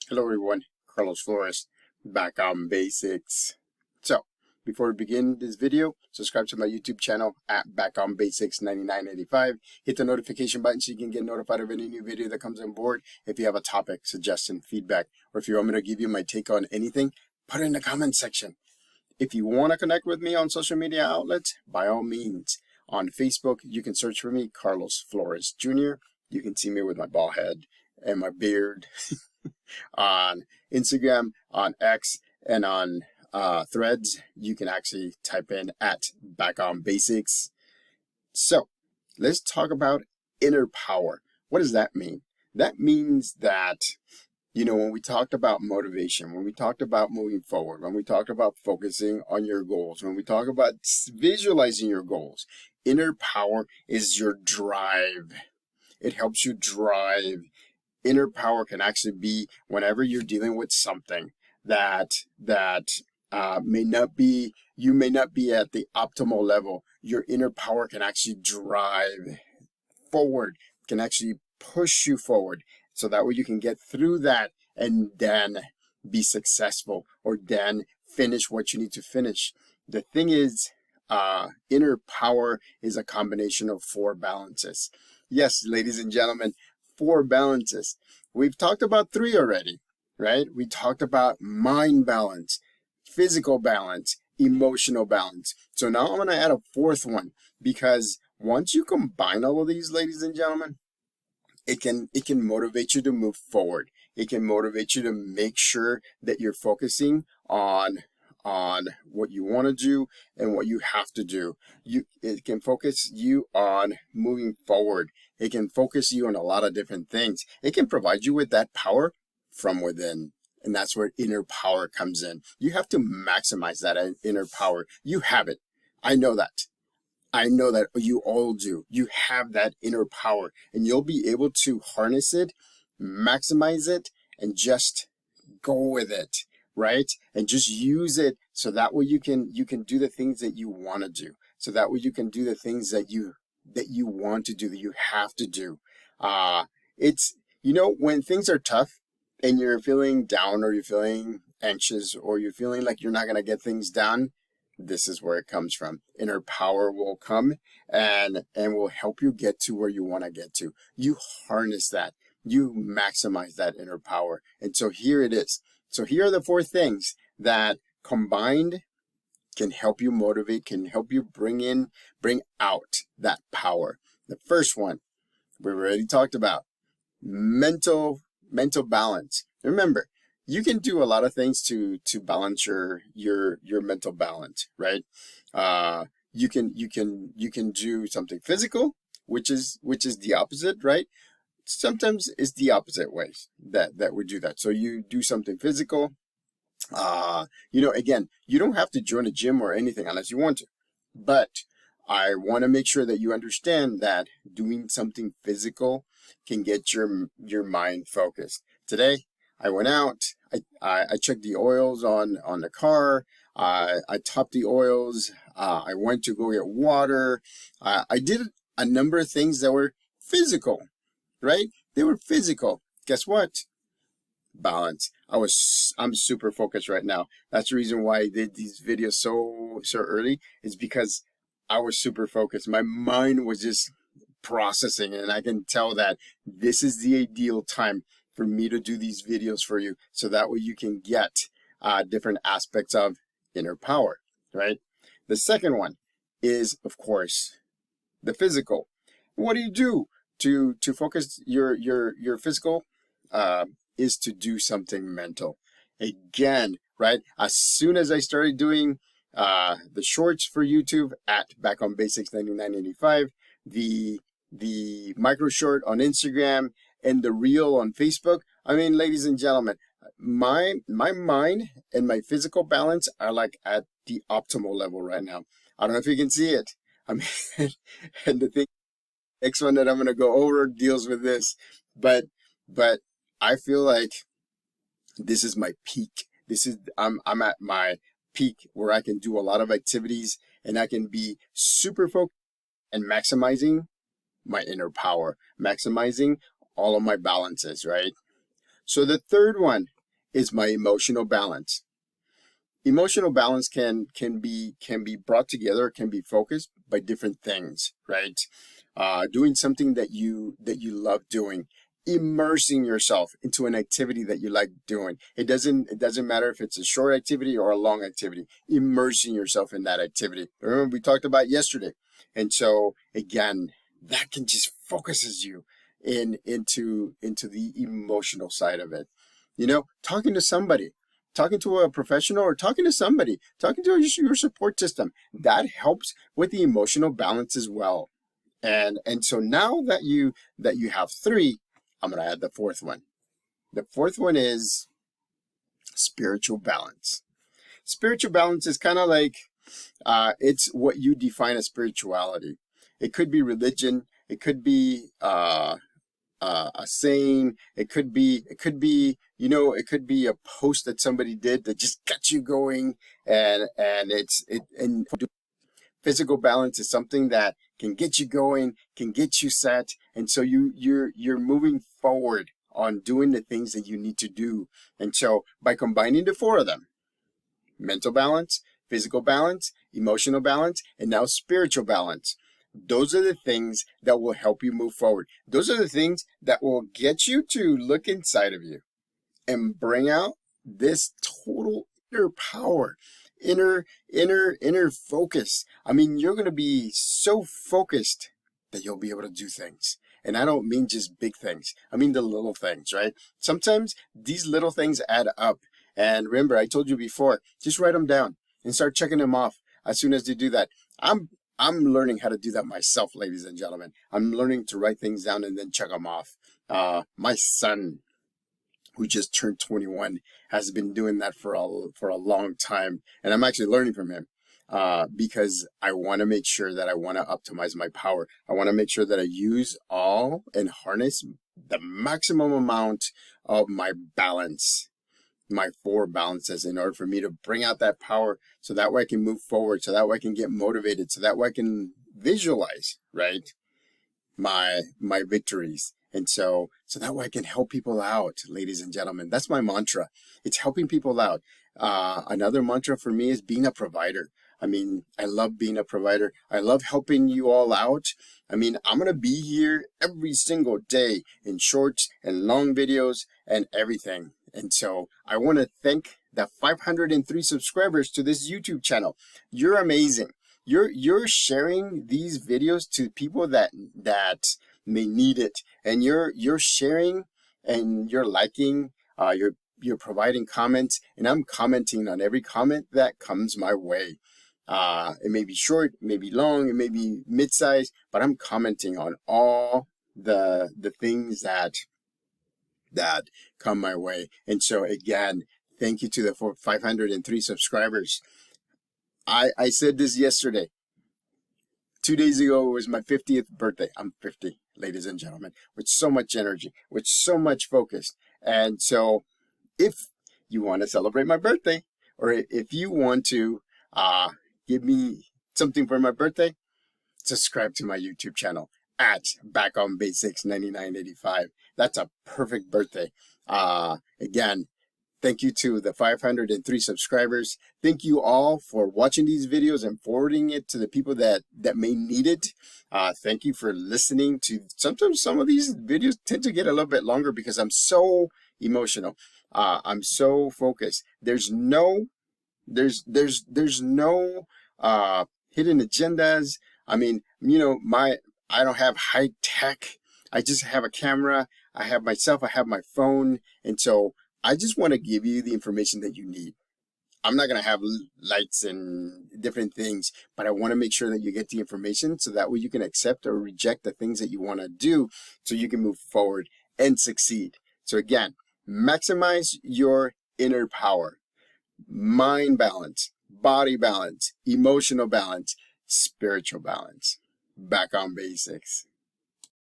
Hello everyone, Carlos Flores, back on basics. So, before we begin this video, subscribe to my YouTube channel at Back on Basics 9985. Hit the notification button so you can get notified of any new video that comes on board. If you have a topic, suggestion, feedback, or if you want me to give you my take on anything, put it in the comment section. If you want to connect with me on social media outlets, by all means. On Facebook, you can search for me, Carlos Flores Jr. You can see me with my bald head and my beard. On Instagram, on X, and on Threads, you can actually type in at Back on Basics. So, let's talk about inner power. What does that mean? That means that, when we talked about motivation, when we talked about moving forward, when we talked about focusing on your goals, when we talk about visualizing your goals, inner power is your drive. It helps you drive. Inner power can actually be whenever you're dealing with something that may not be at the optimal level. Your inner power can actually drive forward, can actually push you forward, so that way you can get through that and then be successful, or then finish what you need to finish. The thing is, inner power is a combination of 4 balances. Yes, ladies and gentlemen, 4 balances. We've talked about 3 already, right? We talked about mind balance, physical balance, emotional balance. So now I'm going to add a 4th one, because once you combine all of these, ladies and gentlemen, it can motivate you to move forward. It can motivate you to make sure that you're focusing on what you want to do and what you have to do. It can focus you on moving forward. It can focus you on a lot of different things. It can provide you with that power from within. And that's where inner power comes in. You have to maximize that inner power. You have it. I know that. I know that you all do. You have that inner power, and you'll be able to harness it, maximize it, and just go with it. Right? And just use it so that way you can do the things that you want to do. So that way you can do the things that you want to do, that you have to do. It's, when things are tough and you're feeling down, or you're feeling anxious, or you're feeling like you're not going to get things done, this is where it comes from. Inner power will come and will help you get to where you want to get to. You harness that. You maximize that inner power. And so here it is. So here are the 4 things that combined can help you motivate, can help you bring out that power. The first one we already talked about, mental balance. Remember, you can do a lot of things to balance your mental balance, right? You can do something physical, which is the opposite, right? Sometimes it's the opposite ways that we do that. So you do something physical. Again, you don't have to join a gym or anything unless you want to. But I want to make sure that you understand that doing something physical can get your mind focused. Today, I went out. I checked the oils on the car. I topped the oils. I went to go get water. I did a number of things that were physical. Right? They were physical. Guess what? Balance. I'm super focused right now. That's the reason why I did these videos so early, is because I was super focused. My mind was just processing, and I can tell that this is the ideal time for me to do these videos for you, so that way you can get different aspects of inner power, right? The second one is, of course, the physical. What do you do to focus your physical? Is to do something mental. Again, right? As soon as I started doing the shorts for YouTube at Back on Basics 9985, the micro short on Instagram, and the reel on Facebook. I mean, ladies and gentlemen, my mind and my physical balance are like at the optimal level right now. I don't know if you can see it. I mean, and the thing, next one that I'm going to go over deals with this, but I feel like this is my peak. I'm at my peak where I can do a lot of activities, and I can be super focused and maximizing my inner power, maximizing all of my balances, right? So the third one is my emotional balance. Emotional balance can be brought together, can be focused by different things, right? Doing something that you love doing, immersing yourself into an activity that you like doing. It doesn't matter if it's a short activity or a long activity. Immersing yourself in that activity. Remember we talked about yesterday, and so again, that can just focuses you into the emotional side of it. You know, talking to somebody, talking to a professional, or talking to somebody, talking to your support system, that helps with the emotional balance as well. And so now that you have three, I'm going to add the fourth one. The fourth one is spiritual balance. Spiritual balance is kind of like it's what you define as spirituality. It could be religion. It could be a saying. It could be it could be a post that somebody did that just got you going. And physical balance is something that can get you going, can get you set, and so you're moving forward on doing the things that you need to do. And so by combining the four of them, mental balance, physical balance, emotional balance, and now spiritual balance, those are the things that will help you move forward. Those are the things that will get you to look inside of you and bring out this total inner power, inner focus. I mean, you're going to be so focused that you'll be able to do things. And I don't mean just big things. I mean the little things, right? Sometimes these little things add up. And remember, I told you before, just write them down and start checking them off as soon as you do that. I'm learning how to do that myself, ladies and gentlemen. I'm learning to write things down and then check them off. My son, who just turned 21, has been doing that for a long time, and I'm actually learning from him because I want to make sure that I want to optimize my power. I want to make sure that I use all and harness the maximum amount of my balance, my four balances, in order for me to bring out that power, so that way I can move forward, so that way I can get motivated, so that way I can visualize, right, my victories. And so that way I can help people out, ladies and gentlemen. That's my mantra. It's helping people out. Another mantra for me is being a provider. I mean, I love being a provider. I love helping you all out. I mean, I'm going to be here every single day in shorts and long videos and everything. And so I want to thank the 503 subscribers to this YouTube channel. You're amazing. You're sharing these videos to people that may need it, and you're sharing, and you're liking, you're providing comments, and I'm commenting on every comment that comes my way. It may be short, it may be long, it may be mid-size, but I'm commenting on all the things that come my way. And so again, thank you to the 503 subscribers. I said this yesterday. 2 days ago, it was my 50th birthday. I'm 50, ladies and gentlemen, with so much energy, with so much focus. And so if you want to celebrate my birthday, or if you want to give me something for my birthday, subscribe to my YouTube channel at Back on Basics 9985. That's a perfect birthday. Again, thank you to the 503 subscribers. Thank you all for watching these videos and forwarding it to the people that may need it. Thank you for listening to. Sometimes some of these videos tend to get a little bit longer because I'm so emotional. I'm so focused. There's no hidden agendas. I mean, I don't have high tech. I just have a camera. I have myself. I have my phone. And so I just want to give you the information that you need. I'm not going to have lights and different things, but I want to make sure that you get the information so that way you can accept or reject the things that you want to do so you can move forward and succeed. So again, maximize your inner power, mind balance, body balance, emotional balance, spiritual balance. Back on Basics.